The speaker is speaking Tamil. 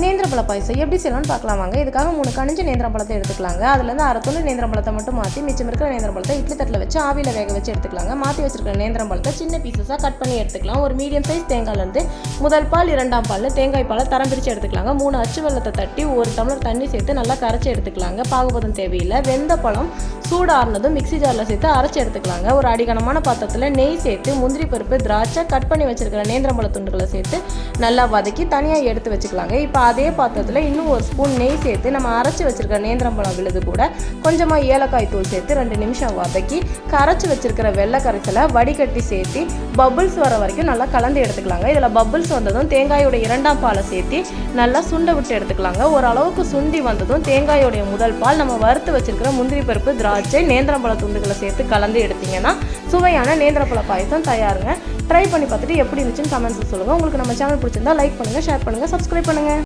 நேந்திரப்பழ பாயசம் எப்படி செய்யலாம்னு பார்க்கலாம் வாங்க. இதுக்காக 3 கனிஞ்ச நேந்திரப்பழத்தை எடுத்துக்கலாங்க. அதுலேருந்து அரை துண்டு நேந்திரப்பழத்தை மட்டும் மாற்றி மிச்சம் இருக்கிற நேந்திரப்பழத்தை இட்லி தட்டில் வச்சு ஆவியில் வேக வச்சு எடுத்துக்கலாங்க. மாற்றி வச்சிருக்கிற நேந்திரப்பழத்தை சின்ன பீசஸாக கட் பண்ணி எடுத்துக்கலாம். ஒரு மீடியம் சைஸ் தேங்காயிலேருந்து முதல் பால் 2ஆம் பால் தேங்காய் பாலை தரம் பிரித்து எடுத்துக்கலாங்க. 3 அச்சு வெல்லத்தை தட்டி 1 டம்ளர் தண்ணி சேர்த்து நல்லா கரைச்சி எடுத்துக்கலாங்க. பாகுபதம் தேவையில்லை. வெந்த பழம் சூடாறினதும் மிக்ஸி ஜாரில் சேர்த்து அரைச்சி எடுத்துக்கலாங்க. ஒரு அடிகனமான பாத்திரத்தில் நெய் சேர்த்து முந்திரி பருப்பு திராட்சை கட் பண்ணி வச்சிருக்கிற நேந்திரப்பழ துண்டுகளை சேர்த்து நல்லா வதக்கி தனியாக எடுத்து வச்சுக்கலாங்க. இப்போ அதே பாத்திரத்தில் இன்னும் 1 ஸ்பூன் நெய் சேர்த்து நம்ம அரைச்சி வச்சிருக்கிற நேந்திரப்பழம் விழுது கூட கொஞ்சமாக ஏலக்காய் தூள் சேர்த்து 2 நிமிஷம் வதக்கி கரைச்சி வச்சிருக்கிற வெள்ளை கரைசலை வடிகட்டி சேர்த்து பபுள்ஸ் வர வரைக்கும் நல்லா கலந்து எடுத்துக்கலாங்க. இதில் பபுள்ஸ் வந்ததும் தேங்காயோட 2ஆம் பாலை சேர்த்து நல்லா சுண்ட விட்டு எடுத்துக்கலாங்க. ஓரளவுக்கு சுண்டி வந்ததும் தேங்காயோடைய முதல் பால் நம்ம வறுத்து வச்சிருக்கிற முந்திரி பருப்பு திராட்சை நேந்திரப்பழ துண்டுகளை சேர்த்து கலந்து எடுத்தீங்கன்னா சுவையான நேந்திரப்பழ பாயசம் தயாருங்க. ட்ரை பண்ணி பார்த்துட்டு எப்படி இருந்துச்சுன்னு கமெண்ட்ஸில் சொல்லுங்கள். உங்களுக்கு நம்ம சேனல் பிடிச்சிருந்தா லைக் பண்ணுங்கள், ஷேர் பண்ணுங்கள், சப்ஸ்கிரைப் பண்ணுங்கள்.